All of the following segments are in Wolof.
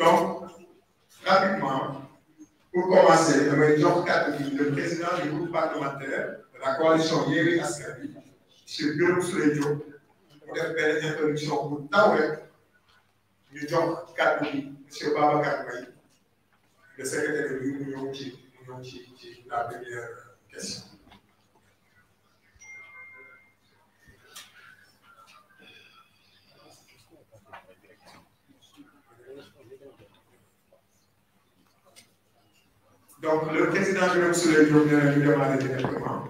Donc, rapidement, pour commencer, je vais dire le président du groupe parlementaire de la coalition Yewwi Askan Wi, M. Birame Souleye Diop, pour faire une introduction pour Tawek, ñu jox kàddu gi M. Babacar Mbaye, le secrétaire de l'Union ci la première question. Donc, le président Birame Souleye Diop vient de demander directement.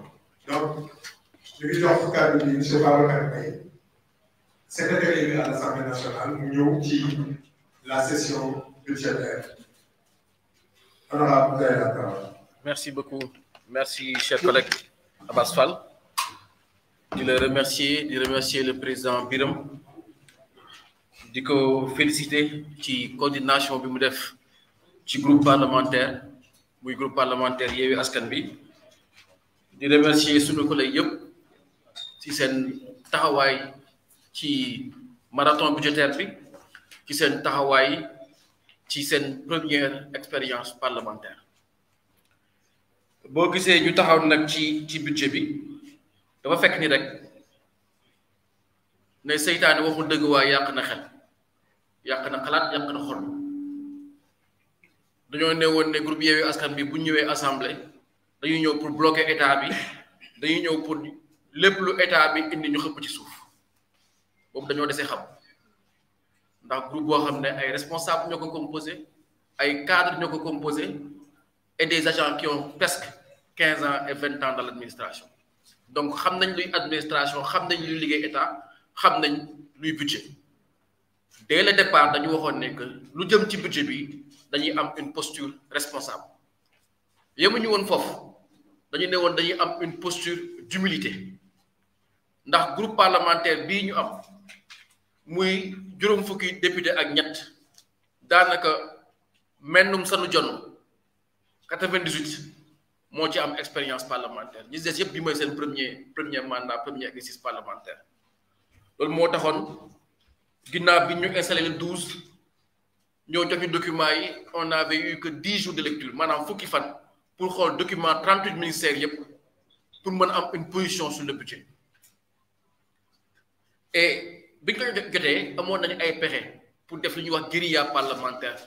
Donc, je vais jox kàddu gi M. Babacar Mbaye, secrétaire élu à l'Assemblée nationale, mu ñëw ci la session budgétaire. Honorable, vous avez la parole. Merci beaucoup. Merci, cher collègue Abass Fall. Je le remercier, le président Birame, di ko féliciter ci coordination bi mu def ci groupe parlementaire muy groupe parlementaire Yewwi Askan Wi. Di remercier sunu collègue yëpp ci seen taxawaay ci marathon budgétaire bi, ci seen taxawaay ci seen première expérience parlementaire. Boo gisee ñu taxaw nag ci budget bi dafa fekk ni rek ne seytaane waxul dëgg waaye yàq na xel, yàq na xalaat, yàq na xol. Dañoo ne woon ne groupe Yewwi Askan Wi bu ñëwee assemblée dañuy ñëw pour bloquer état bi, dañuy ñëw pour lépp lu état bi indi ñu xëpp ci suuf. Boobu dañoo desee xam ndax groupe boo xam ne ay responsables ñoo ko composé, ay cadres ñoo ko composé et des agents qui ont presque 15 ans et 20 ans dans l'administration. Donc xam nañ luy administration, xam nañ luy liggéey état, xam nañ luy budget. Dès le départ dañu waxoon ne que lu jëm ci budget bi dañuy am une posture responsable. Yemuñu woon foofu dañu ne woon dañuy am une posture d'humilité ndax groupe parlementaire bii ñu am muy juróom fukki député ak ñett daanaka mennum sanu jonn 98 moo ci am expérience parlementaire ñi des yëpp bi mooy seen premier mandat, premier exercice parlementaire. Loolu moo taxoon ginnaaw bi ñu installé le 12 ñoo jox ñu documents yi, on avait eu que 10 jours de lecture maanaam fukki fan pour xool document 38 ministères yëpp pour mën a am une position sur le budget. Et bi ñu ko jotee amoon nañu ay pexe pour def li ñuy wax guérilla parlementaire,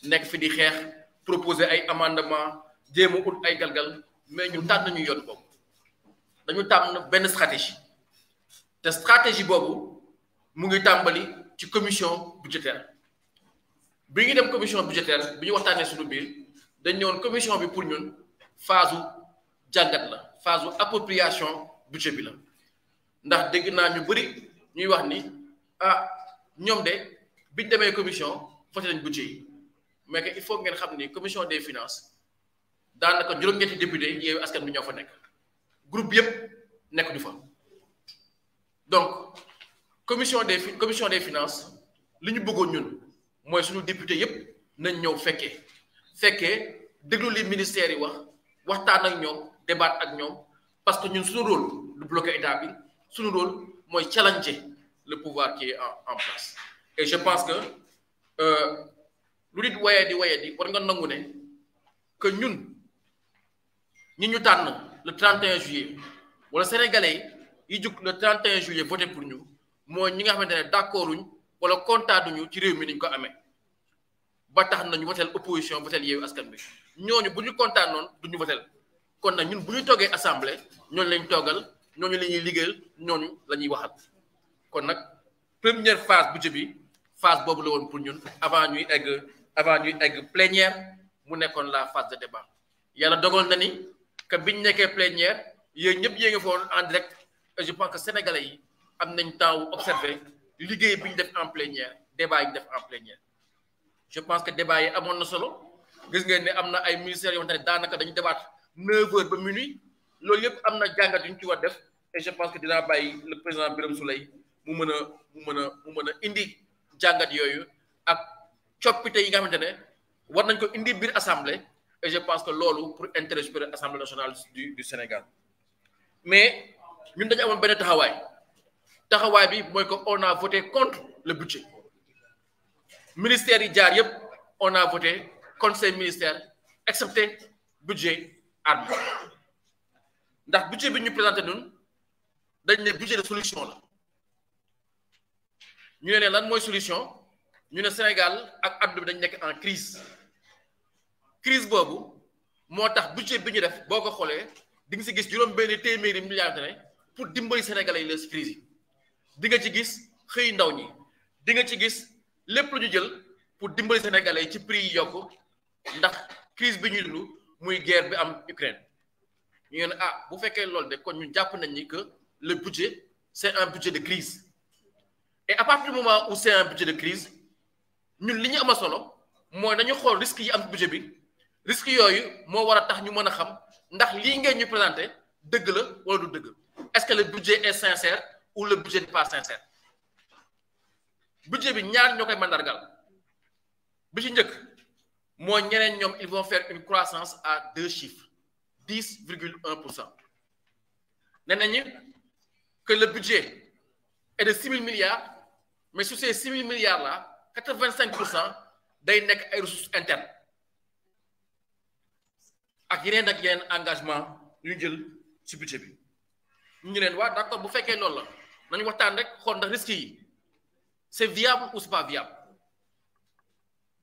nekk fi di xeex, proposer ay amendement, jéem a ut ay galgal, mais ñu tànn ñu yoon boobu. Dañu tànn benn stratégie te stratégie boobu mu ngi tàmbali ci commission budgétaire. Bi ñu dem commission budgétaire bi ñu waxtaanee suñu biir dañ ñëwoon commission bi pour ñun phase jàngat la, phase appropriation budget bi la ndax dégg naa ñu bëri ñuy wax ni ñoom de biñ demee commission voté nañ budget yi, mais que il faut ngeen xam ni commission des finances daanaka juróom-ñetti député Yewwi Askan Wi ñoo fa nekk, groupe yëpp nekk du fa. Donc commission des finances li ñu bëggoon ñun mooy suñu député yëpp nañ ñëw fekkee déglu li ministère yi waxtaan ak ñoom, débat ak ñoom, parce que ñun suñu rôle du bloquer état bi, suñu rôle mooy challenger le pouvoir qui est en place. Et je pense que lu nit wayadi war nga nangu ne que ñun ñi ñu tànn le 31 juillet wala sénégalais yi jug le 31 juillet voté pour ñu mooy ñi nga xamante ne d'accorduñ wala kontaanuñu ci réew mi niñ ko amee ba tax nañu votel opposition votel Yewwi Askan Wi. Ñooñu bu ñu kontaanoon duñu votel. Kon nag ñun bu ñu toogee assemblée ñooñu lañ toogal, ñooñu la ñuy liggéeyal, ñooñu la ñuy waxal. Kon nag première phase budget bi phase boobu la woon pour ñun avant ñuy egg plénière mu nekkoon la phase de débat. Yàlla dogal na ni que biñ nekkee plénière yéen ñëpp yée nga foon en direct, et je pense que sénégalais yi am nañ temps wu observer liggéey bi ñu def en plénière, débat yi ñu def en plénière. Je pense que débat yi amoon na solo. Gis ngeen ne am na ay ministères yoo xamante ne daanaka dañu débat 9h ba minuit, loolu yëpp am na jàngat yu ñu ci war def, et je pense que dinaa bàyyi le président Birame Souleye mu mën a indi jàngat yooyu ak coppite yi nga xamante ne war nañ ko indi biir assemblée, et je pense que loolu pour intérêt supérieur assemblée nationale du Sénégal. Mais ñun dañu amoon benn taxawaay bi mooy que on a voté contre le budget. Ministère yi jaar yëpp on a voté contre ces ministères, excepté budget armée. Le budget que nous présentons, c'est un budget de solution. Nous avons une solution. Nous avons Sénégal et en crise. Crise bobu motax budget bi ñu def boko xolé di nga ci gis juroom benn téeméeri milliards pour dimbali sénégalais yi la crise di nga ci gis xey ndaw ñi di nga ci gis lepp lu ñu jël pour dimbali sénégalais yi ci prix yi yokku ndax crise bi ñu dund muy guerre bi am Ukraine ñu ne bu fekkee loolu de kon ñu jàpp nañ ni que le budget c'est un budget de crise et à partir du moment où c'est un budget de crise ñun li ñu am solo mooy dañu xool risque yi am ci budget bi risque yooyu moo war a tax ñu mën a xam ndax lii ngeen ñu présenté dëgg la wala du dëgg est-ce que le budget est sincère ou le budget n'est pas sincère budget bi ñaar ñoo koy mandargal bi ci njëkk moo ñeneen ñoom ils vont faire une croissance à 2 chiffres 10,1%. nee nañu que le budget est de 6 000 milliards mais sur ces 6 000 milliards là 85% day nekk ay ressources internes ak yeneen engagement yu jël ci budget bi ñu leen waa d'accord bu fekkee loolu la nañu waxtaan rek xool ndax risques yi c'est viable ou c'est pas viable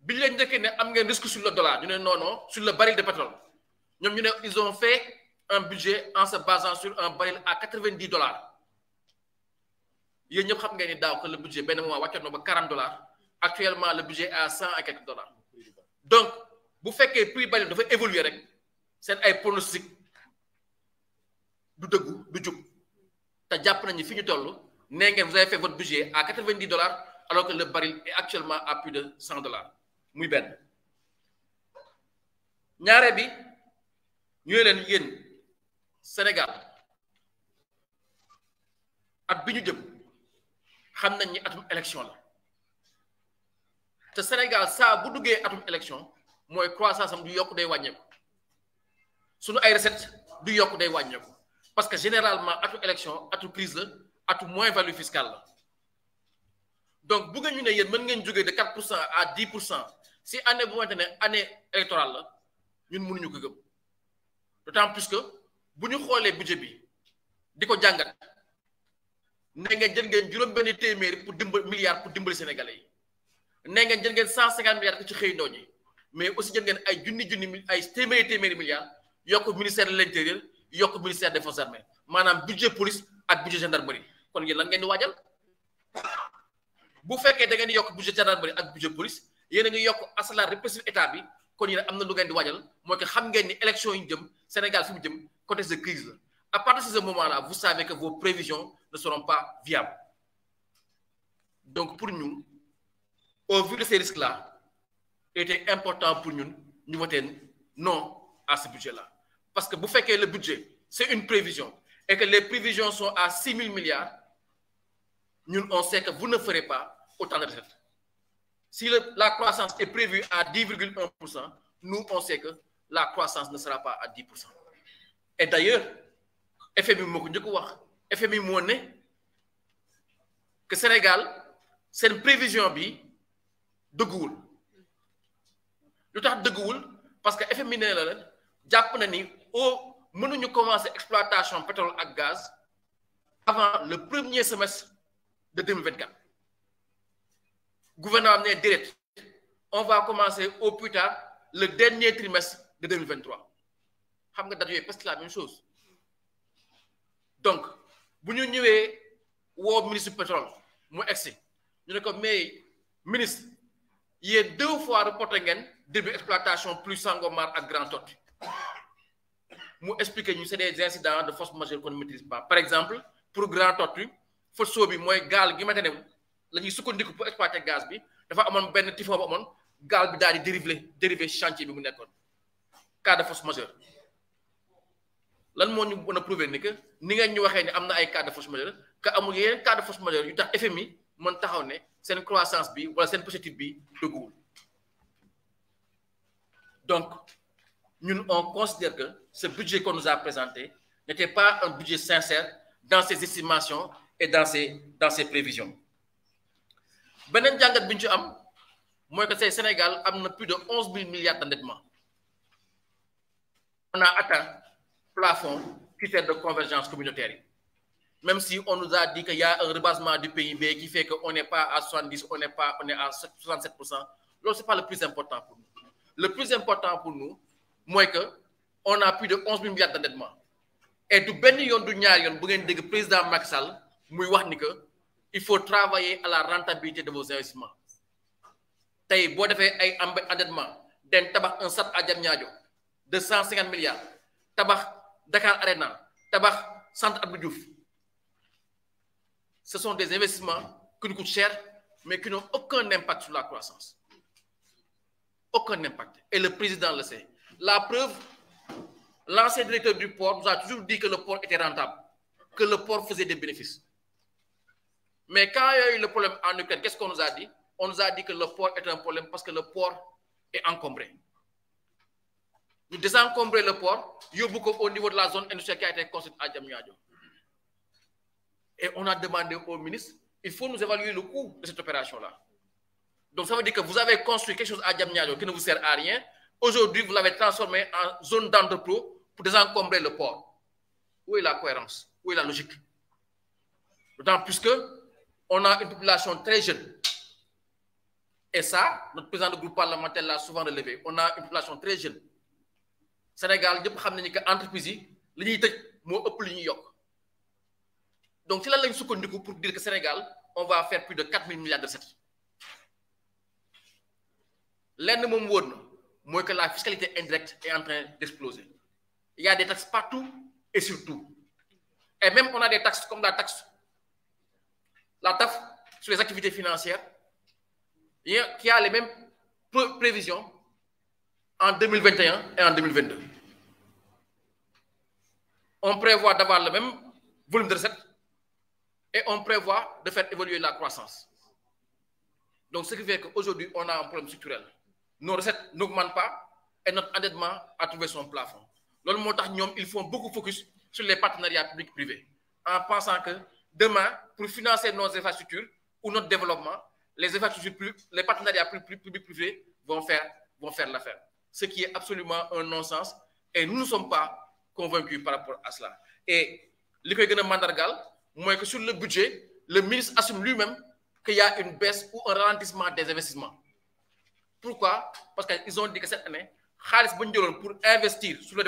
bi leen njëkkee ne am ngeen risque sur le dollar ñu ne non sur le baril de pétrole ñoom ñu ne ils ont fait un budget en se basant sur un baril à $90 yéen ñëpp xam ngeen ni daaw que le budget benn mois wàccoon na ba $40 actuellement le budget est à 100 et quelques dollars donc bu fekkee prix baril dafa évoluer rek seen ay pronostic du dëggu du jub te jàpp nañu fi ñu toll nee ngeen vous avez fait votre budget à $90 alors que le baril est actuellement à plus de $100 muy benn ñaare bi ñu leen yéen Sénégal at bi ñu jëm xam nañ ni atum élection la te Sénégal saa bu duggee atum élection mooy croissance am du yokk day wàññeeku suñu ay recettes du yokk day wàññeeku parce que généralement atu élection atu crise la atu moins-value fiscale la donc bu ngeen ñu ne yéen mën ngeen jógee de 4% à 10% si année bu xamante ne année électorale la ñun mënuñu ko gëm d'autant plus que bu ñu xoolee budget bi di ko jàngat ne ngeen jël ngeen juróom benn téeméeri pour dimbali sénégalais yi ne ngeen jël ngeen 150 milliards ko ci xëy ndaw ñi mais aussi jël ngeen ay junni ay téeméeri milliards yokk ministère de l'intérieur yokk ministère des forces armées maanaam budget police ak budget gendarmerie kon yéen lan ngeen di waajal bu fekkee da ngeen di yokk budget gendarmerie ak budget police yéen a ngi yokk asala répressif état bi kon yéen am na lu ngeen di waajal mooy que xam ngeen ni élection yi jëm Sénégal fi mu jëm contexte de crise la à partir de ce moment-là vous savez que vos prévisions ne seront pas viables donc pour nous au vu de ces risques-là il était important pour nous de voter non à ce budget-là parce que vous faites que le budget c'est une prévision et que les prévisions sont à 6 000 milliards nous on sait que vous ne ferez pas autant de recettes. Si la croissance est prévue à 10,1%, nous on sait que la croissance ne sera pas à 10%. Et d'ailleurs FMI moo ko njëkk wax FMI moo ne que Sénégal seen prévision bi dëgguwul lu tax dëgguwul parce que FMI ne la jàpp na ni mënuñu commencer exploitation pétrole ak gaz avant le premier semestre de 2024. Gouvernement ne direct on va commencer au plus tard le dernier trimestre de 2023 xam nga date yooyu parce que la même chose donc bu ñu ñëwee woo ministre du pétrole mu egsi ñu ne ko mais ministre yéen 2 fois reporté ngeen début exploitation plus Sangomar ak Grand Tortue mu expliqué ñu c'est des incidents de force majeure qu'on ne maîtrise pas par exemple pour Grand Tortue faute bi mooy gaal gi mate ne la ñuy sukkandiku pour exploiter gaz bi dafa amoon benn typhon bu amoon gaal bi daal di dérivé chantier bi mu nekkoon cas de force majeure lan moo ñu mën a prouver ni que ni ngeen ñu waxee ne am na ay cas de force majeure que amul yeneen cas de force majeure yu tax FMI mën taxaw ne seen croissance bi wala seen perspective bi dëgguwul donc ñun on considère que ce budget qu'on nous a présenté n'était pas un budget sincère dans ses estimations et dans ses prévisions beneen jàngat bi ñu ci am Moi, que c'est Sénégal a plus de 11 000 milliards d'endettement. On a atteint plafond critère de convergence communautaire. Même si on nous a dit qu'il y a un rebasement du PIB qui fait qu'on n'est pas à 70, on est à 67%. Ce n'est pas le plus important pour nous. Le plus important pour nous, moi, qu'on a plus de 11 000 milliards d'endettement. Et du ben yon du ñaar yon bu ngeen dégg président Macky Sall muy wax ni que il faut travailler à la rentabilité de vos investissements. Tay bo défé ay endettement den tabax un stade à Diamniadio de 150 milliards, tabax Dakar Arena, tabax Centre Abdou Diouf. Ce sont des investissements qui nous coûtent cher mais qui n'ont aucun impact sur la croissance. Aucun impact. Et le président le sait. La preuve, l'ancien directeur du port nous a toujours dit que le port était rentable, que le port faisait des bénéfices. Mais quand il y a eu le problème en Ukraine, qu'est-ce qu'on nous a dit? On nous a dit que le port est un problème parce que le port est encombré. Nous désencombrons le port, au niveau de la zone industrielle qui a été construite à Diamniadio. Et on a demandé au ministre, il faut nous évaluer le coût de cette opération-là. Donc ça veut dire que vous avez construit quelque chose à Diamniadio qui ne vous sert à rien. Aujourd'hui, vous l'avez transformé en zone d'entrepôt pour désencombrer le port. Où est la cohérence? Où est la logique? D'autant plus qu'on a une population très jeune. Et ça, notre président du groupe parlementaire l'a souvent relevé. On a une population très jeune. Sénégal, nous savons que l'entreprise, donc c'est là que pour dire que Sénégal, on va faire plus de 4 000 milliards de recettes. L'un moi que la fiscalité indirecte est en train d'exploser. Il y a des taxes partout et surtout. Et même on a des taxes comme la taxe sur les activités financières qui a les mêmes prévisions en 2021 et en 2022. On prévoit d'avoir le même volume de recettes et on prévoit de faire évoluer la croissance. Donc ce qui fait qu'aujourd'hui on a un problème structurel. Nos recettes n'augmentent pas et notre endettement a trouvé son plafond. Ils font beaucoup focus sur les partenariats publics-privés en pensant que demain, pour financer nos infrastructures ou notre développement, les partenariats publics-privés vont faire l'affaire. Ce qui est absolument un non-sens et nous ne sommes pas convaincus par rapport à cela. Et le que mandargal, moi que sur le budget, le ministre assume lui-même qu'il y a une baisse ou un ralentissement des investissements. Pourquoi? Parce qu'ils ont dit que cette année, pour investir sur le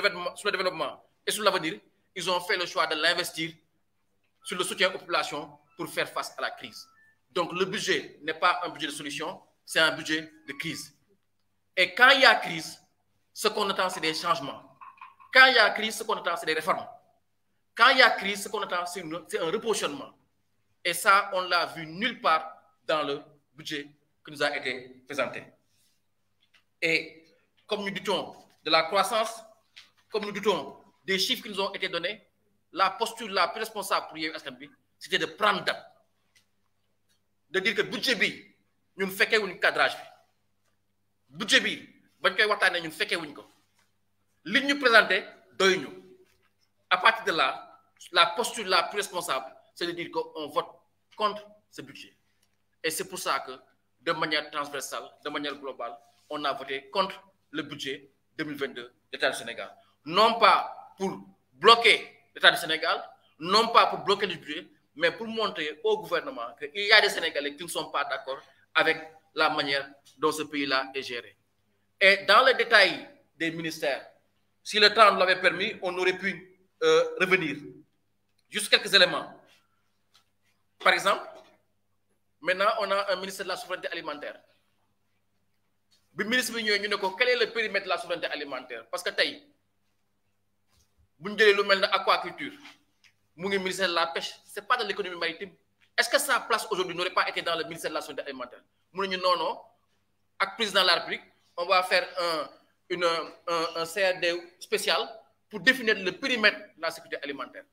développement et sur l'avenir, ils ont fait le choix de l'investir sur le soutien aux populations pour faire face à la crise. Donc le budget n'est pas un budget de solution, c'est un budget de crise. Et quand il y a crise, ce qu'on attend, c'est des changements. Quand il y a crise, ce qu'on attend, c'est des réformes. Quand il y a crise, ce qu'on attend, c'est un repositionnement. Et ça, on ne l'a vu nulle part dans le budget qui nous a été présenté. Et comme nous doutons de la croissance, comme nous doutons des chiffres qui nous ont été donnés, la posture la plus responsable pour Yewwi Askan Wi, c'était de prendre date. De dire que le budget, nous ne faisons qu'un cadrage. Le budget, nous ne faisons qu'un cadrage. Ce que nous présentons, à partir de là, la posture la plus responsable, c'est de dire qu'on vote contre ce budget. Et c'est pour ça que, de manière transversale, de manière globale, on a voté contre le budget 2022 de l'État du Sénégal. Non pas pour bloquer l'État du Sénégal, non pas pour bloquer le budget, mais pour montrer au gouvernement qu'il y a des Sénégalais qui ne sont pas d'accord avec la manière dont ce pays-là est géré. Et dans le détail des ministères, si le temps nous l'avait permis, on aurait pu revenir. Juste quelques éléments. Par exemple, maintenant, on a un ministère de la souveraineté alimentaire. Le ministre quel est le périmètre de la souveraineté alimentaire? Parce que si vous avez l'aquaculture, le ministère de la pêche, ce n'est pas de l'économie maritime. Est-ce que sa place aujourd'hui n'aurait pas été dans le ministère de la souveraineté alimentaire? Non, non. Avec le président de la République, on va faire un CRD spécial pour définir le périmètre de la sécurité alimentaire.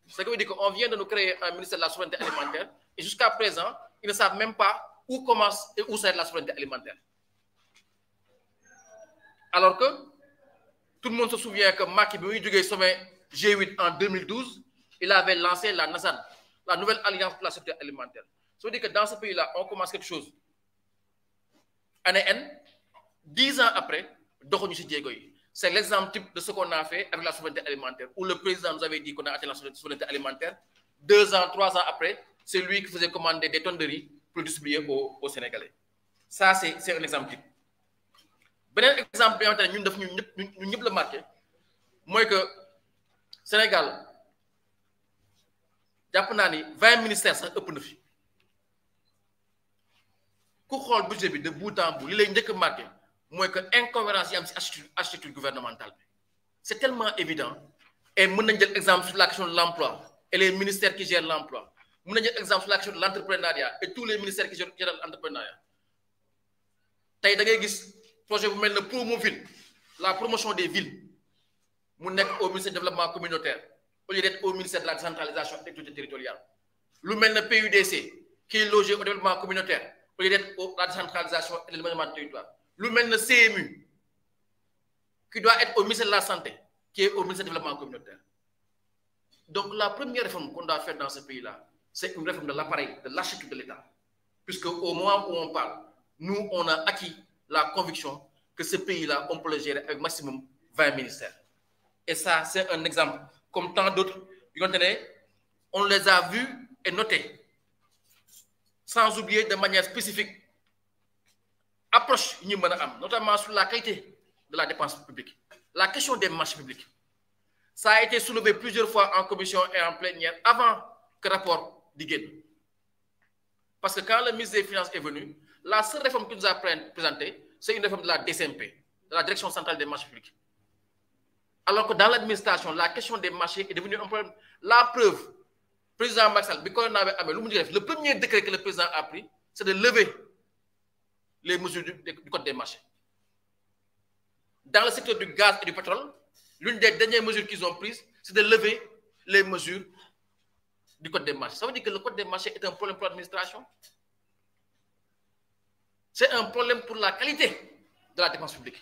Ce qui veut dire qu'on vient de nous créer un ministère de la souveraineté alimentaire et jusqu'à présent, ils ne savent même pas où commence et où s'arrête la souveraineté alimentaire. Alors que tout le monde se souvient que Macky, quand il a eu sommet G8 en 2012, il avait lancé la NASAD, la nouvelle alliance pour la sécurité alimentaire. Ça veut dire que dans ce pays-là, on commence quelque chose année N 10 ans après doxuñu ci jéego yi. C'est l'exemple type de ce qu'on a fait avec la souveraineté alimentaire, où le président nous avait dit qu'on a atteint la souveraineté alimentaire. 2 ans, 3 ans après, c'est lui qui faisait commander des tonnes de riz pour distribuer aux Sénégalais. Ça, c'est un exemple type. Un exemple, nous le marqué, moi que Sénégal, il y a 20 ministères, ça ëpp na fi. Ku xol budget bi de bout en bout, li lay ñëk marqué moy que incohérence yi am ci architecture gouvernementale. C'est tellement évident. Et mën nañ jël exemple sur la question de l'emploi et les ministères qui gèrent l'emploi. Mën nañ jël exemple sur la question de l'entrepreneuriat et tous les ministères qui gèrent l'entrepreneuriat. Tay da ngay gis projet bu mel ne Promoville, la promotion des villes, mu nekk au ministère du développement communautaire au lieu d'être au ministère de la décentralisation et de territoriale. Lu mel ne PUDC qui est logé au développement communautaire au lieu d'être à la décentralisation et de l'aménagement du territoire. Le même le CMU, qui doit être au ministère de la Santé, qui est au ministère du Développement communautaire. Donc, la première réforme qu'on doit faire dans ce pays-là, c'est une réforme de l'appareil, de l'architecture de l'État. Puisque au moment où on parle, nous, on a acquis la conviction que ce pays-là, on peut le gérer avec maximum 20 ministères. Et ça, c'est un exemple. Comme tant d'autres, on les a vus et notés. Sans oublier de manière spécifique approche notamment sur la qualité de la dépense publique. La question des marchés publics. Ça a été soulevé plusieurs fois en commission et en plénière avant que le rapport d'Iguène. Parce que quand le ministre des Finances est venu, la seule réforme qu'il nous a présentée, c'est une réforme de la DCMP, de la Direction centrale des marchés publics. Alors que dans l'administration, la question des marchés est devenue un problème. La preuve, le président Maxal, le premier décret que le président a pris, c'est de lever les mesures du code des marchés. Dans le secteur du gaz et du pétrole, l'une des dernières mesures qu'ils ont prises, c'est de lever les mesures du code des marchés. Ça veut dire que le code des marchés est un problème pour l'administration. C'est un problème pour la qualité de la dépense publique.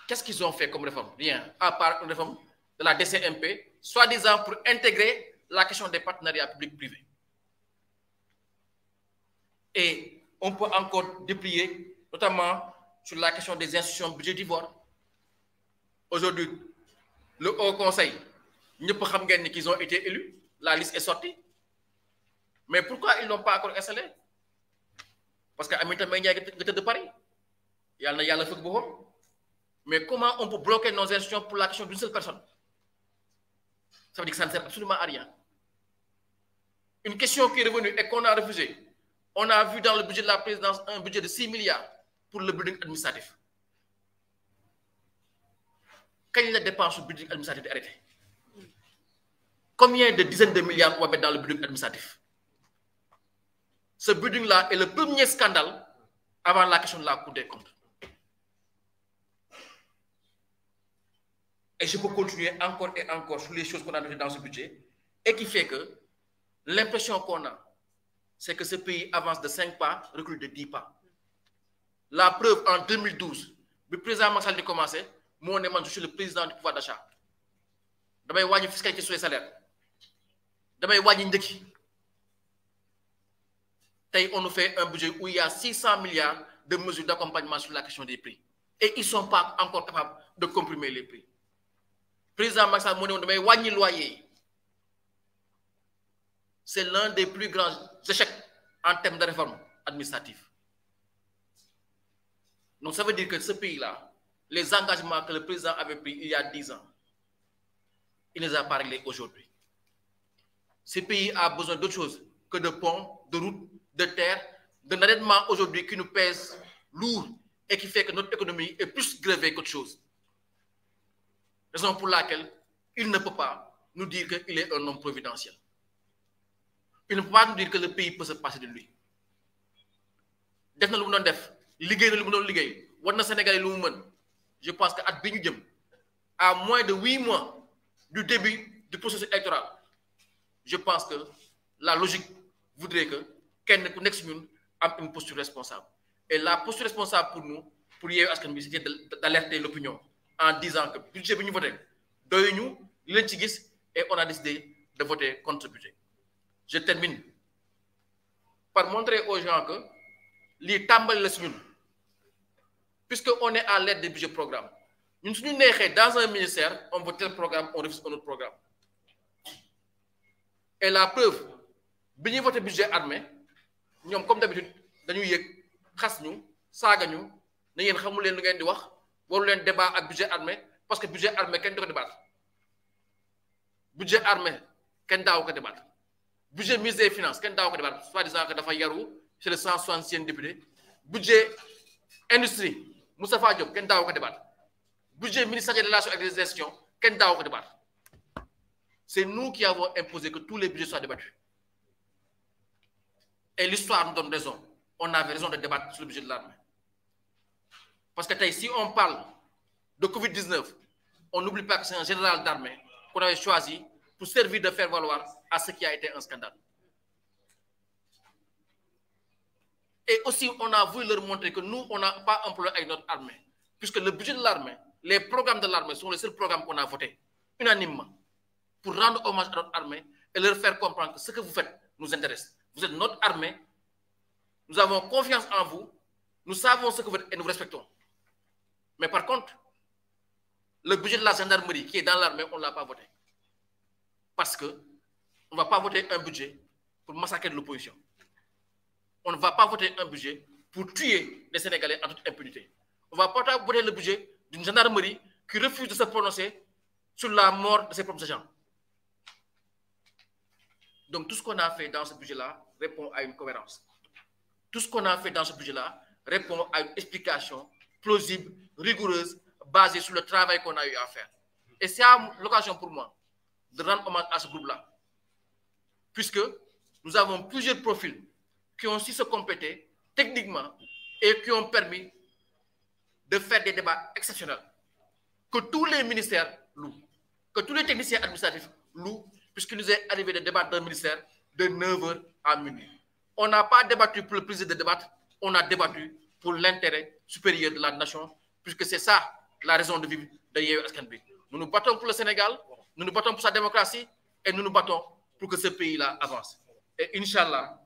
Qu'est-ce qu'ils ont fait comme réforme? Rien, à part une réforme de la DCMP, soi-disant pour intégrer la question des partenariats publics-privés. Et on peut encore déplier, notamment sur la question des institutions budgétivores. Aujourd'hui, le Haut Conseil, nous savons qu'ils ont été élus, la liste est sortie. Mais pourquoi ils ne l'ont pas encore installé? Parce qu'à Aminata Mbengue Ndiaye de Paris, il y a le feu. Mais comment on peut bloquer nos institutions pour la question d'une seule personne? Ça veut dire que ça ne sert absolument à rien. Une question qui est revenue et qu'on a refusée. On a vu dans le budget de la présidence un budget de 6 milliards pour le building administratif. Quand il y a des dépenses sur le building administratif arrêté? Combien de dizaines de milliards on va mettre dans le building administratif? Ce building-là est le premier scandale avant la question de la Cour des comptes. Et je peux continuer encore et encore sur les choses qu'on a notées dans ce budget et qui fait que l'impression qu'on a, c'est que ce pays avance de 5 pas, recule de 10 pas. La preuve, en 2012, le président Macky Sall a commencé, moi, je suis le président du pouvoir d'achat. Damay wàññi fiscalité sur les salaires. Damay wàññi ndëkki. Tey, on nous fait un budget où il y a 600 milliards de mesures d'accompagnement sur la question des prix. Et ils ne sont pas encore capables de comprimer les prix. Le président Macky Sall a damay wàññi loyer. C'est l'un des plus grands échecs en termes de réforme administrative. Donc ça veut dire que ce pays-là, les engagements que le président avait pris il y a 10 ans, il ne les a pas réglés aujourd'hui. Ce pays a besoin d'autre chose que de ponts, de routes, de terres, d'un endettement aujourd'hui qui nous pèse lourd et qui fait que notre économie est plus grevée qu'autre chose. Raison pour laquelle il ne peut pas nous dire qu'il est un homme providentiel. Il ne peut pas nous dire que le pays peut se passer de lui. Def na lu mu doon def, liggéey na lu mu doon liggéey, war na Sénégalais lu mu mën. Je pense que at bi ñu jëm, à moins de 8 mois du début du processus électoral, je pense que la logique voudrait que kenn ku nekk si ñun am une posture responsable. Et la posture responsable pour nous, pour Yewwi Askan Wi, c'était d'alerter l'opinion en disant que le budget bi ñu voté doyuñu li leen ci gis et on a décidé de voter contre ce budget. Je termine par montrer aux gens que lii tàmbali la si ñun puisque on est à l'aide des budgets programmes ñun suñu neexee dans un ministère on veut tel programme on refuse un autre programme et la preuve bi ñuy voté budget armé ñoom comme d'habitude dañuy yëg xas ñu saaga ñu ne yéen xamul leen lu ngeen di wax waru leen débat ak budget armé parce que budget armé kenn du ko débattre budget armé kenn daaw ko débattre budget ministère des finances kenn daaw ko débattre soi-disant que dafa yaru c'est le 166e député budget industrie Moustapha Diop kenn daaw ko débattre budget ministère des relations avec les gestions kenn daaw ko débattre c'est nous qui avons imposé que tous les budgets soient débattus et l'histoire nous donne raison on avait raison de débattre sur le budget de l'armée parce que tey si on parle de Covid-19 on n'oublie pas que c'est un général d'armée qu'on avait choisi pour servir de faire valoir à ce qui a été un scandale. Et aussi, on a voulu leur montrer que nous, on n'a pas employé avec notre armée. Puisque le budget de l'armée, les programmes de l'armée sont les seuls programmes qu'on a votés unanimement pour rendre hommage à notre armée et leur faire comprendre que ce que vous faites nous intéresse. Vous êtes notre armée, nous avons confiance en vous, nous savons ce que vous faites et nous respectons. Mais par contre, le budget de la gendarmerie qui est dans l'armée, on ne l'a pas voté. Parce qu'on ne va pas voter un budget pour massacrer l'opposition. On ne va pas voter un budget pour tuer les Sénégalais en toute impunité. On ne va pas voter le budget d'une gendarmerie qui refuse de se prononcer sur la mort de ses propres agents. Donc tout ce qu'on a fait dans ce budget-là répond à une cohérence. Tout ce qu'on a fait dans ce budget-là répond à une explication plausible, rigoureuse, basée sur le travail qu'on a eu à faire. Et c'est l'occasion pour moi de rendre hommage à ce groupe-là. Puisque nous avons plusieurs profils qui ont su se compléter techniquement et qui ont permis de faire des débats exceptionnels. Que tous les ministères louent, que tous les techniciens administratifs louent, puisqu'il nous est arrivé de débattre d'un ministère de 9h à minuit. On n'a pas débattu pour le plaisir de débattre, on a débattu pour l'intérêt supérieur de la nation, puisque c'est ça la raison de vivre de Yewwi Askan Wi. Nous nous battons pour le Sénégal, nous nous battons pour sa démocratie et nous nous battons pour que ce pays-là avance. Et Inch'Allah,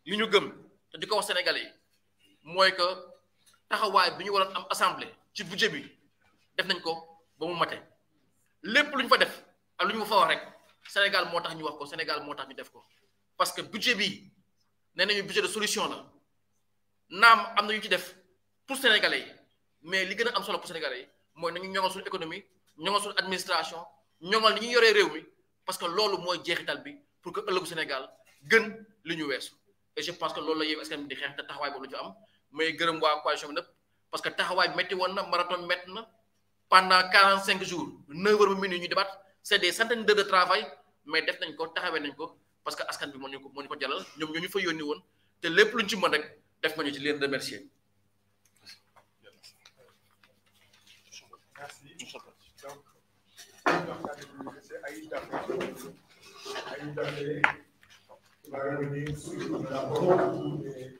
li ñu gëm te di ko wax Sénégalais yi mooy que taxawaay bi ñu waroon am assemblée ci budget bi def nañ ko ba mu mate lépp lu ñu fa def ak lu ñu fa wax rek Sénégal moo tax ñu wax ko Sénégal moo tax ñu def ko parce que budget bi nee nañu budget de solution la naam am na ñu ci def pour Sénégalais yi mais li gën a am solo pour Sénégalais yi mooy nañu ñoŋal suñu économie ñoŋal suñu administration ñoŋal ni ñu yoree réew mi parce que loolu mooy jeexital bi pour que ëllëgu Sénégal gën li ñu weesu et je pense que loolu la Yewwi Askan Wi di xeex te taxawaay boobu la ñu am may gërëm waa coalition bi nag parce que taxawaay bi métti woon na marathon métti na pendant 45 jours 9h ba minuit ñu débat c'est des centaines d'heures de travail mais def nañ ko taxawee nañ ko parce que askan bi moo ñu ko jalal ñoom ñoo ñu fa yónni woon te lépp luñ ci mën rek def nañu ci leen remercier. Va revenir sur la parole des